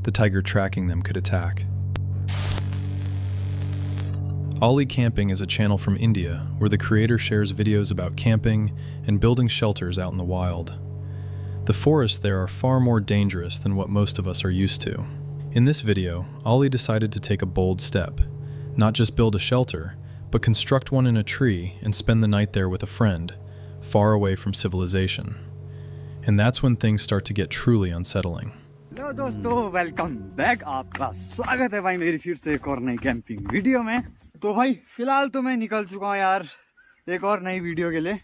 the tiger tracking them could attack. Ollie Camping is a channel from India where the creator shares videos about camping and building shelters out in the wild. The forests there are far more dangerous than what most of us are used to. In this video, Ollie decided to take a bold step, not just build a shelter, but construct one in a tree and spend the night there with a friend, far away from civilization. And that's when things start to get truly unsettling. Hello दोस्तों, welcome back. आपका स्वागत है भाई मेरी फिर से एक और नई कैंपिंग वीडियो में। तो भाई फिलहाल तो मैं निकल चुका हूँ यार एक और नई वीडियो के लिए।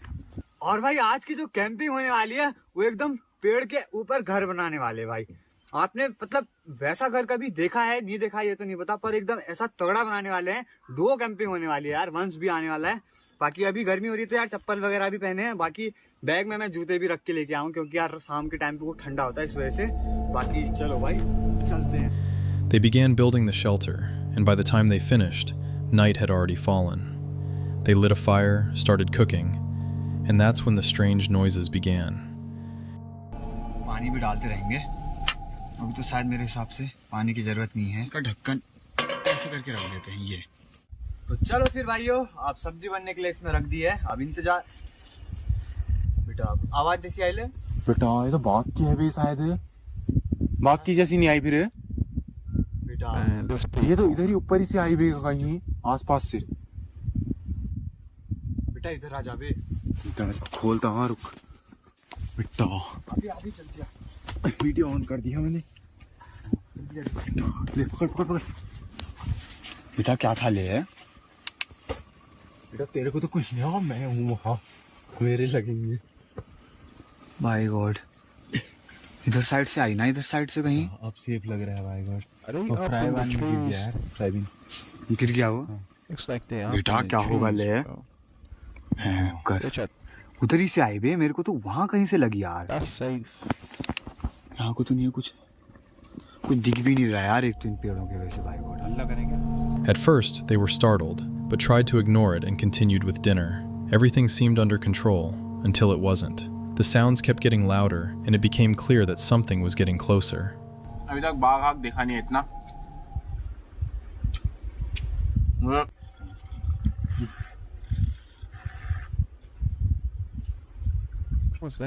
और भाई आज की जो कैंपिंग होने वाली है वो एकदम पेड़ के ऊपर घर बनाने वाले। भाई आपने मतलब वैसा घर कभी देखा है नहीं देखा ये तो नहीं पता, पर एकदम ऐसा तगड़ा बनाने वाले हैं। 2 कैंपिंग होने वाली है यार, वंश भी आने वाला है। बाकी अभी गर्मी हो रही है तो यार चप्पल वगैरह भी पहने हैं। बाकी बैग में मैं जूते भी रख के लेके आऊँ क्योंकि यार शाम के टाइम पे वो ठंडा होता है इस वजह से। बाकी चलो भाई चलते हैं। They began building the shelter, and by the time they finished, night had already fallen. They lit a fire, started cooking, and that's when the strange noises began. पानी भी डालते रहेंगे। अभी तो शायद मेरे हिसाब से पानी की जरूरत नहीं है। का ढक्कन ऐसे करके रख देते हैं ये। तो चलो फिर भाइयों, आप सब्जी बनने के लिए इसमें रख दी है। अब इंतजार। बेटा आवाज जैसी आई ले बेटा, ये तो बात की है भी शायद। बात की जैसी नहीं आई फिर बेटा। ये तो इधर ही ऊपर ही से आई भी कहीं आसपास से। बेटा इधर आ जा बे। बेटा खोलता हाँ, रुक बेटा। अभी चल जा। वीडियो ऑन कर दिया मैंने। ले पकड़ पकड़ पकड़। बेटा क्या खा ले है? बेटा तेरे को तो कुछ नहीं होगा, मैं हूँ वहाँ, मेरे लगेंगे। बाय गॉड, इधर साइड से आई ना, इधर साइड से कहीं। अब सेफ लग रहा है बाय गॉड। अरे फ्राई गिर गया यार, फ्राई बीन गिर गया वो। बेटा क्या होगा ले है कर। उधर ही से आई बे, मेरे को तो वहाँ कहीं से लगी यार। यहाँ को तो नहीं है कुछ दिख भी नहीं रहा यार एक तो इन पेड़ों के वजह से। बाय गॉड हल्ला करेंगे। At first, they were startled, but tried to ignore it and continued with dinner. Everything seemed under control, until it wasn't. The sounds kept getting louder, and it became clear that something was getting closer. अभी तक बाघ आग देखा नहीं है इतना।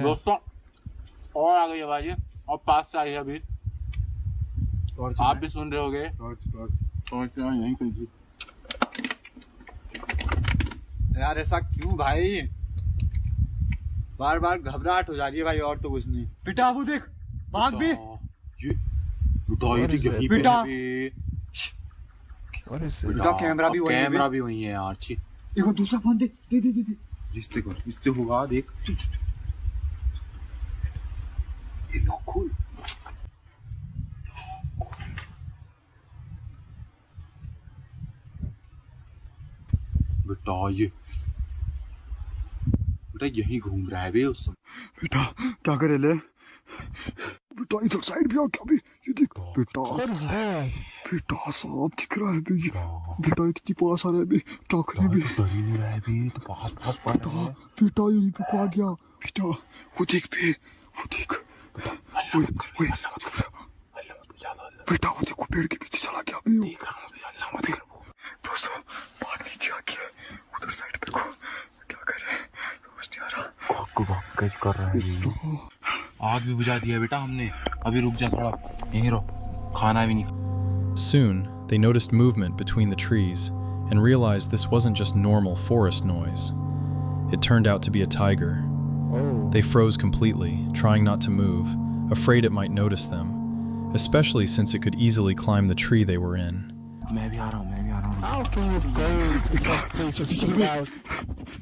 दोस्तों और आ गई आवाज और पास से आई है अभी। आप भी सुन रहे होगे। यहीं कहीं थी यार, ऐसा क्यों भाई? बार बार घबराहट हो जा रही है भाई, और तो कुछ नहीं। बेटा वो देख, भाग भी। बेटा कैमरा भी वही है यार। देखो दूसरा फोन दे दे दे दे। इससे होगा देख। ये लॉक खोल। बेटा यही घूम रहा है बे उस समय। बेटा क्या करे ले? बेटा इधर साइड भी आ क्या बे? ये देख बेटा, बेटा सांप दिख रहा है बे। बेटा कितनी पास आ रहा है बे, क्या करे बे? डर ही नहीं रहा है बे, तो पास बेटा बेटा यहीं पे आ गया। बेटा वो देख बे, वो देख। बेटा वो देखो पेड़ के पीछे चला गया बे। दोस्तों भाग नीचे आ गया, उधर साइड पे को क्या कर रहे हैं समझ नहीं आ रहा। कैसे कर रहा है? आग भी बुझा दिया बेटा हमने। अभी रुक जा थोड़ा, यहीं रहो, खाना भी नहीं। Soon, they noticed movement between the trees and realized this wasn't just normal forest noise. It turned out to be a tiger. They froze completely, trying not to move, afraid it might notice them, especially since it could easily climb the tree they were in. मैं भी आ रहा हूँ। How can you go to such places without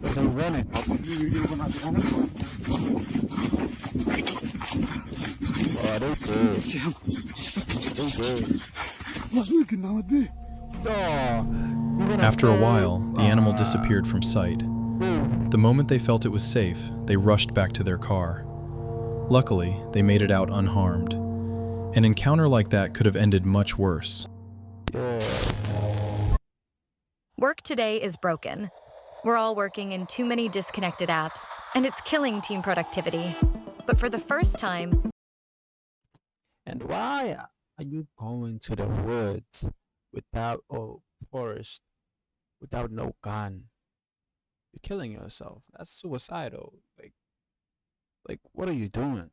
they run it? अपनी video बनाते हैं ना। After a while, the animal disappeared from sight. The moment they felt it was safe, they rushed back to their car. Luckily, they made it out unharmed. An encounter like that could have ended much worse. Work today is broken. We're all working in too many disconnected apps, and it's killing team productivity. But for the first time... And why Are you going to the woods without a forest, without no gun? You're killing yourself. That's suicidal. Like what are you doing?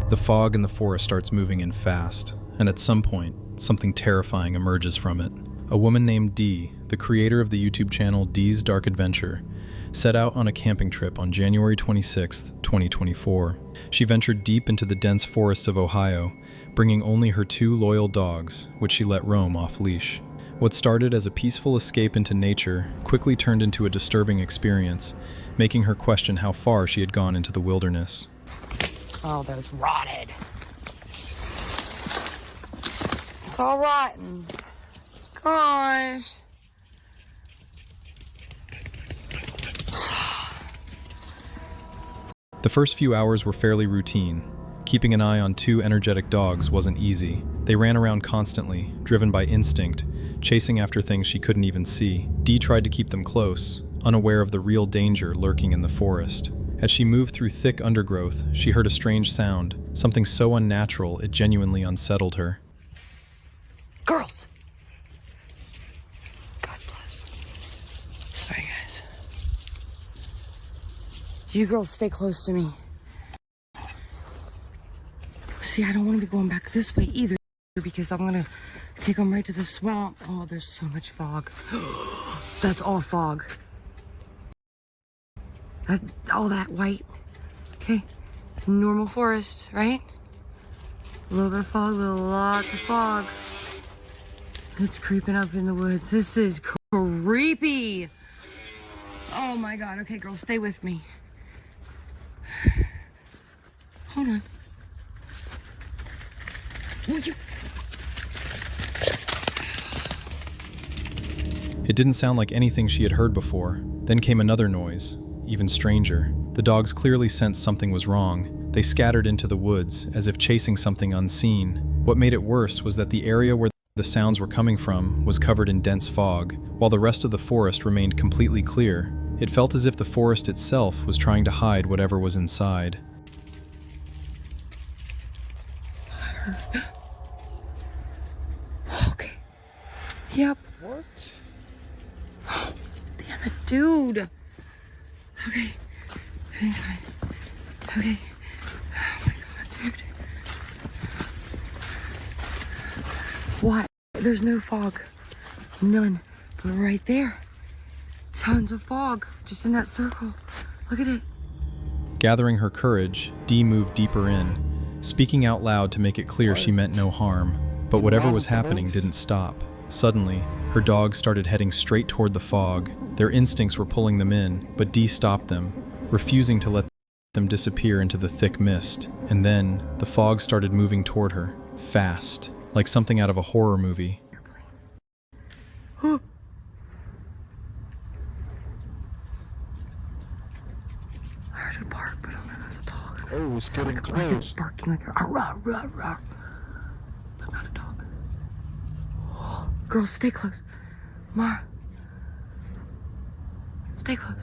The fog in the forest starts moving in fast, and at some point, something terrifying emerges from it. A woman named Dee, the creator of the YouTube channel Dee's Dark Adventure, set out on a camping trip on January 26, 2024. She ventured deep into the dense forests of Ohio, bringing only her 2 loyal dogs, which she let roam off-leash. What started as a peaceful escape into nature quickly turned into a disturbing experience, making her question how far she had gone into the wilderness. Oh, those rotted. It's all rotten. Gosh. The first few hours were fairly routine. Keeping an eye on 2 energetic dogs wasn't easy. They ran around constantly, driven by instinct, chasing after things she couldn't even see. Dee tried to keep them close, unaware of the real danger lurking in the forest. As she moved through thick undergrowth, she heard a strange sound, something so unnatural it genuinely unsettled her. Girls. God bless. Sorry, guys. You girls stay close to me. See, I don't want to be going back this way either because I'm going to take them right to the swamp. Oh, there's so much fog. That's all fog. All that white. Okay. Normal forest, right? A little bit of fog, lots of fog. It's creeping up in the woods. This is creepy. Oh my God. Okay, girls, stay with me. Hold on. Will you? It didn't sound like anything she had heard before. Then came another noise, even stranger. The dogs clearly sensed something was wrong. They scattered into the woods, as if chasing something unseen. What made it worse was that the area where the sounds were coming from was covered in dense fog, while the rest of the forest remained completely clear. It felt as if the forest itself was trying to hide whatever was inside. Okay. Yep. What? Oh, damn it, dude. Okay. Everything's fine. Okay. Oh my God, dude. What? There's no fog. None. But right there. Tons of fog. Just in that circle. Look at it. Gathering her courage, Dee moved deeper in, speaking out loud to make it clear she meant no harm. But whatever was happening didn't stop. Suddenly, her dogs started heading straight toward the fog. Their instincts were pulling them in, but Dee stopped them, refusing to let them disappear into the thick mist. And then, the fog started moving toward her, fast, like something out of a horror movie. Huh. I heard it bark, but I don't know if it's a dog. Oh, it's getting Like close. it's barking like a rah, rah, rah. But not a dog. Girls, stay close. Mara. Stay close.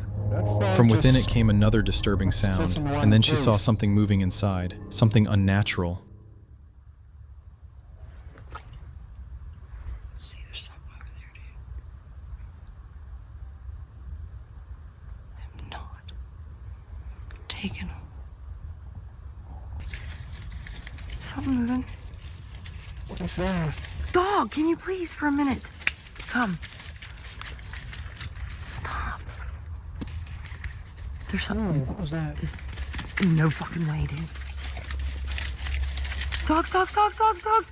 From within it came another disturbing sound, and then she saw something moving inside, something unnatural. See, there's something over there, dude. I'm not taking them. Something moving. What is that? Dog, can you please for a minute? Come. Stop. There's something. What was that? No fucking way, dude. Dogs, dogs, dogs, dogs, dogs.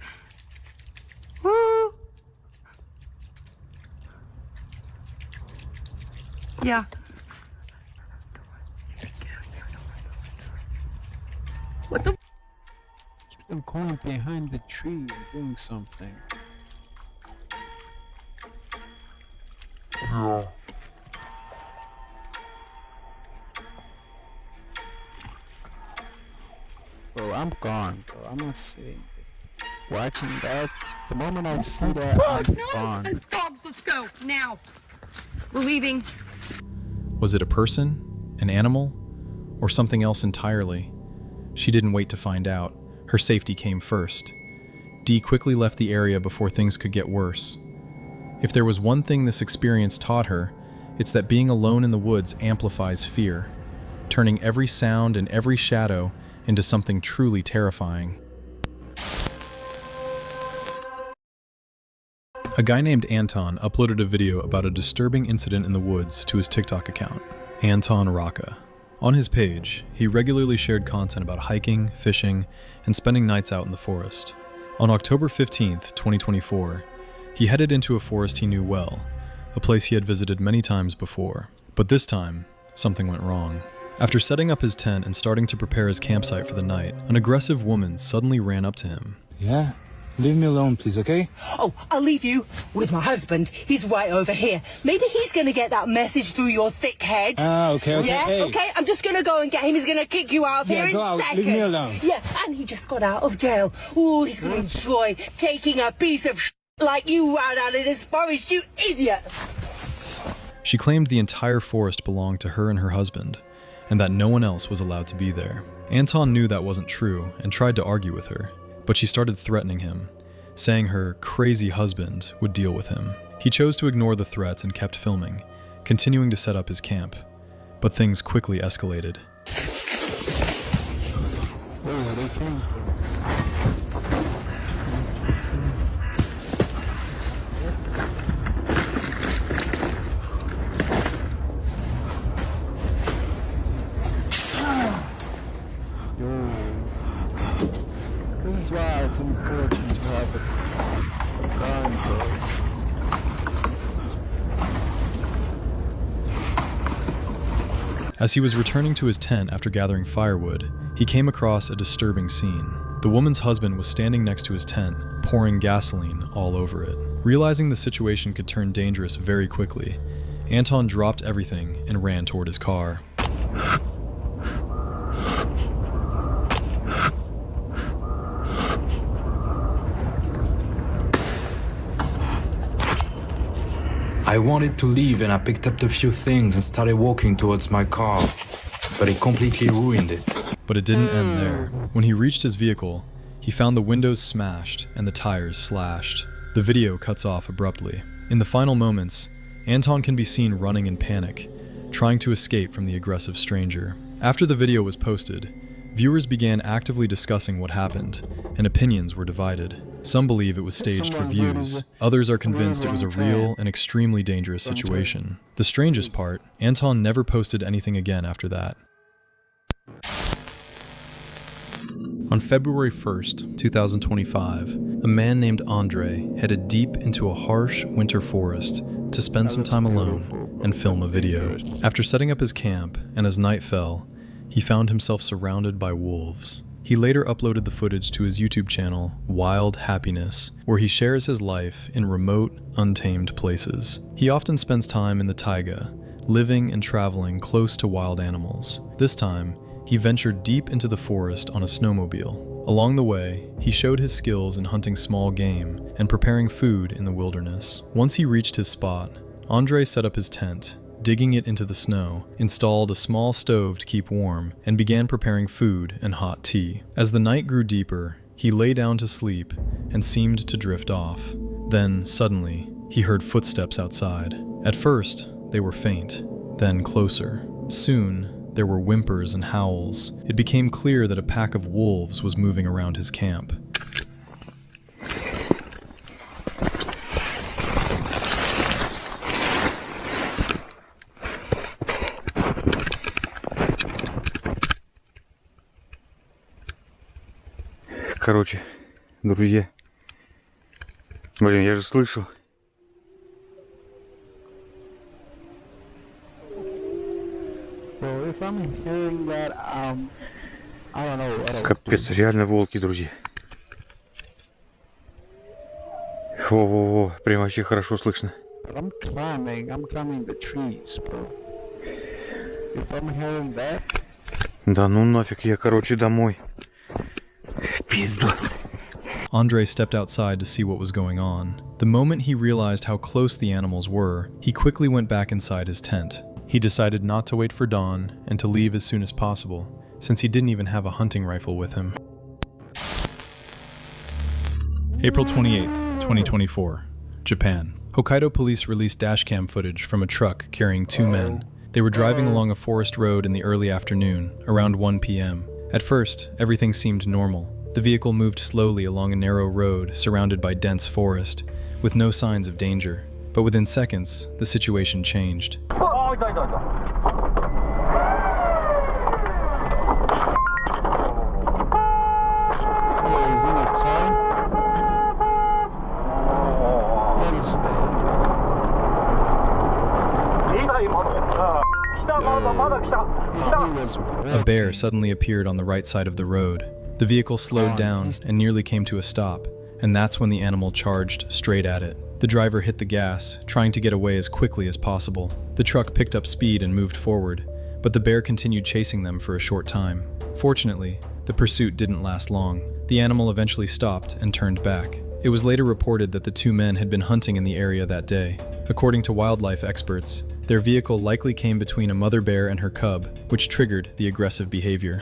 Woo! Yeah. What the? Keep them going behind the tree and doing something. Bro, I'm gone, bro. I'm not sitting there watching that. The moment I see that, I'm gone. Dogs, let's go now. We're leaving. Was it a person, an animal, or something else entirely? She didn't wait to find out. Her safety came first. Dee quickly left the area before things could get worse. If there was one thing this experience taught her, it's that being alone in the woods amplifies fear, turning every sound and every shadow into something truly terrifying. A guy named Anton uploaded a video about a disturbing incident in the woods to his TikTok account, Anton Raka. On his page, he regularly shared content about hiking, fishing, and spending nights out in the forest. On October 15th, 2024, he headed into a forest he knew well, a place he had visited many times before. But this time, something went wrong. After setting up his tent and starting to prepare his campsite for the night, an aggressive woman suddenly ran up to him. Yeah? Leave me alone, please, okay? Oh, I'll leave you with my husband. He's right over here. Maybe he's going to get that message through your thick head. Okay. Yeah, Hey. okay. I'm just going to go and get him. He's going to kick you out of here in go out. seconds. Leave me alone. Yeah, and he just got out of jail. Ooh, he's going to enjoy taking a piece of like you right out of this forest, you idiot. She claimed the entire forest belonged to her and her husband, and that no one else was allowed to be there. Anton knew that wasn't true and tried to argue with her, but she started threatening him, saying her crazy husband would deal with him. He chose to ignore the threats and kept filming, continuing to set up his camp. But things quickly escalated. This is why it's important to have a gun, bro. As he was returning to his tent after gathering firewood, he came across a disturbing scene. The woman's husband was standing next to his tent, pouring gasoline all over it. Realizing the situation could turn dangerous very quickly, Anton dropped everything and ran toward his car. I wanted to leave and I picked up a few things and started walking towards my car, but it completely ruined it. But it didn't end there. When he reached his vehicle, he found the windows smashed and the tires slashed. The video cuts off abruptly. In the final moments, Anton can be seen running in panic, trying to escape from the aggressive stranger. After the video was posted, viewers began actively discussing what happened, and opinions were divided. Some believe it was staged for views, others are convinced it was a real and extremely dangerous situation. The strangest part, Anton never posted anything again after that. On February 1st, 2025, a man named Andre headed deep into a harsh winter forest to spend some time alone and film a video. After setting up his camp, and as night fell, he found himself surrounded by wolves. He later uploaded the footage to his YouTube channel, Wild Happiness, where he shares his life in remote, untamed places. He often spends time in the taiga, living and traveling close to wild animals. This time, he ventured deep into the forest on a snowmobile. Along the way, he showed his skills in hunting small game and preparing food in the wilderness. Once he reached his spot, Andre set up his tent, digging it into the snow, installed a small stove to keep warm, and began preparing food and hot tea. As the night grew deeper, he lay down to sleep and seemed to drift off. Then, suddenly, he heard footsteps outside. At first, they were faint, then closer. Soon, there were whimpers and howls. It became clear that a pack of wolves was moving around his camp. Короче, друзья. Блин, я же слышал. Bro, if I'm hearing that, I don't know what I would Капец, do. реально волки, друзья. Во-во-во, прям вообще хорошо слышно. But I'm climbing the trees, bro. If I'm hearing that, Да ну нафиг, я, короче, домой. Пизда. Andre stepped outside to see what was going on. The moment he realized how close the animals were, he quickly went back inside his tent. He decided not to wait for dawn and to leave as soon as possible, since he didn't even have a hunting rifle with him. April 28th, 2024, Japan. Hokkaido police released dashcam footage from a truck carrying two men. They were driving along a forest road in the early afternoon, around 1 p.m. At first, everything seemed normal. The vehicle moved slowly along a narrow road surrounded by dense forest, with no signs of danger. But within seconds, the situation changed. A bear suddenly appeared on the right side of the road. The vehicle slowed down and nearly came to a stop, and that's when the animal charged straight at it. The driver hit the gas, trying to get away as quickly as possible. The truck picked up speed and moved forward, but the bear continued chasing them for a short time. Fortunately, the pursuit didn't last long. The animal eventually stopped and turned back. It was later reported that the two men had been hunting in the area that day. According to wildlife experts, their vehicle likely came between a mother bear and her cub, which triggered the aggressive behavior.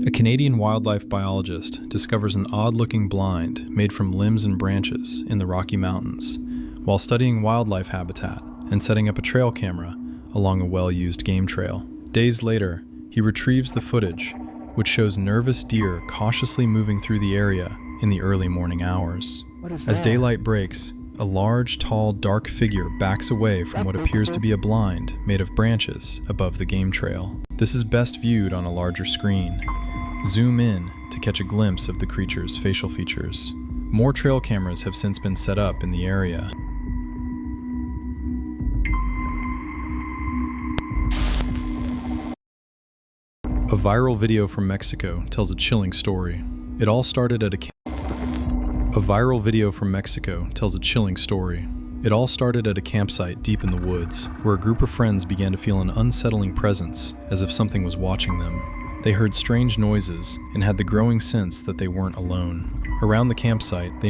A Canadian wildlife biologist discovers an odd-looking blind made from limbs and branches in the Rocky Mountains while studying wildlife habitat and setting up a trail camera along a well-used game trail. Days later, he retrieves the footage, which shows nervous deer cautiously moving through the area in the early morning hours. As daylight breaks, a large, tall, dark figure backs away from what appears to be a blind made of branches above the game trail. This is best viewed on a larger screen. Zoom in to catch a glimpse of the creature's facial features. More trail cameras have since been set up in the area. A viral video from Mexico tells a chilling story. It all started at a campsite deep in the woods, where a group of friends began to feel an unsettling presence, as if something was watching them. They heard strange noises and had the growing sense that they weren't alone. Around the campsite, they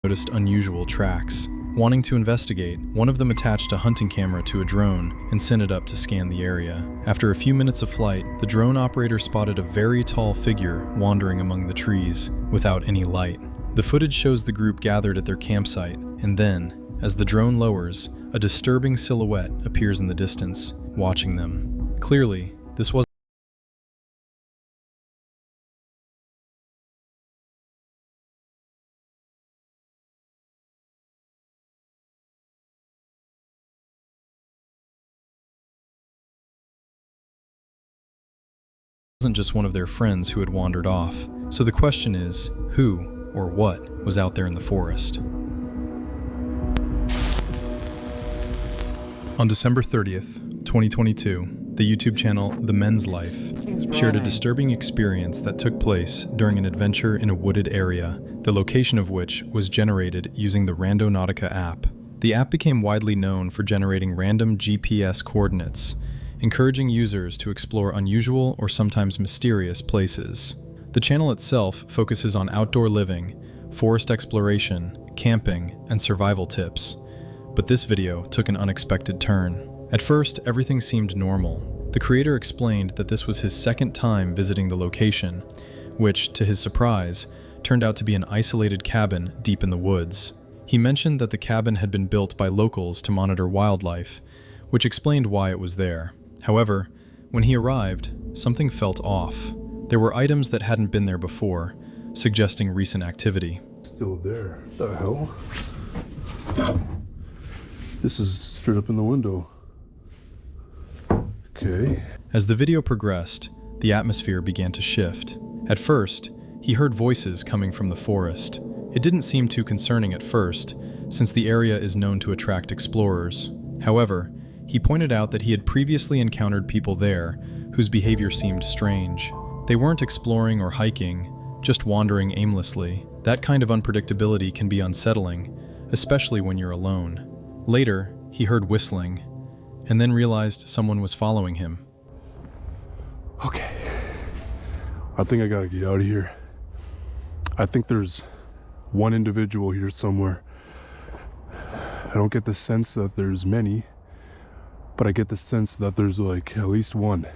noticed unusual tracks. Wanting to investigate, one of them attached a hunting camera to a drone and sent it up to scan the area. After a few minutes of flight, the drone operator spotted a very tall figure wandering among the trees without any light. The footage shows the group gathered at their campsite, and then, as the drone lowers, a disturbing silhouette appears in the distance, watching them. Clearly, this wasn't just one of their friends who had wandered off. So the question is, who or what was out there in the forest? On December 30th, 2022, the YouTube channel The Men's Life shared a disturbing experience that took place during an adventure in a wooded area, the location of which was generated using the Randonautica app. The app became widely known for generating random GPS coordinates, encouraging users to explore unusual or sometimes mysterious places. The channel itself focuses on outdoor living, forest exploration, camping, and survival tips. But this video took an unexpected turn. At first, everything seemed normal. The creator explained that this was his second time visiting the location, which, to his surprise, turned out to be an isolated cabin deep in the woods. He mentioned that the cabin had been built by locals to monitor wildlife, which explained why it was there. However, when he arrived, something felt off. There were items that hadn't been there before, suggesting recent activity. Still there. What the hell? This is straight up in the window. Okay. As the video progressed, the atmosphere began to shift. At first, he heard voices coming from the forest. It didn't seem too concerning at first, since the area is known to attract explorers. However, he pointed out that he had previously encountered people there whose behavior seemed strange. They weren't exploring or hiking, just wandering aimlessly. That kind of unpredictability can be unsettling, especially when you're alone. Later, he heard whistling, and then realized someone was following him. Okay. I think I gotta get out of here. I think there's one individual here somewhere. I don't get the sense that there's many, but I get the sense that there's like at least one.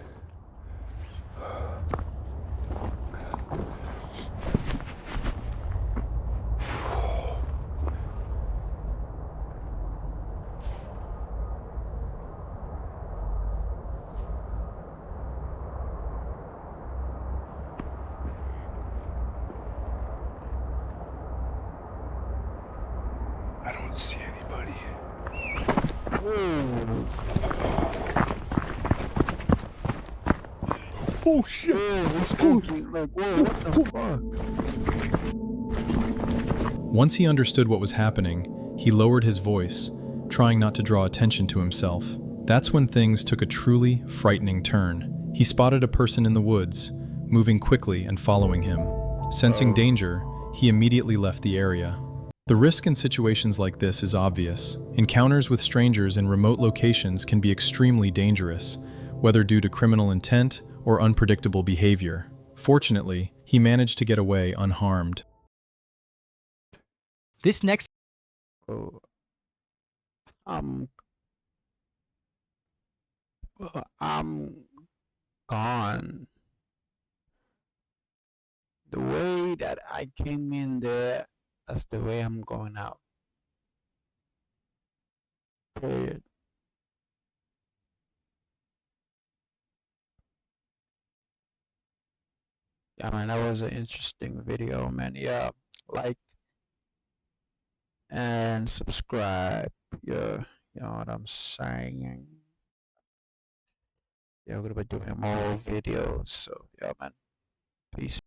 I don't see anybody. Oh shit! It's spooky. Like, whoa, what the fuck? Once he understood what was happening, he lowered his voice, trying not to draw attention to himself. That's when things took a truly frightening turn. He spotted a person in the woods, moving quickly and following him. Sensing danger, he immediately left the area. The risk in situations like this is obvious. Encounters with strangers in remote locations can be extremely dangerous, whether due to criminal intent or unpredictable behavior. Fortunately, he managed to get away unharmed. This next Oh, I'm gone. The way that I came in there, that's the way I'm going out. Period. Yeah, man, that was an interesting video, man. Yeah, like and subscribe. Yeah, you know what I'm saying. Yeah, we're gonna be doing more videos. So yeah, man. Peace.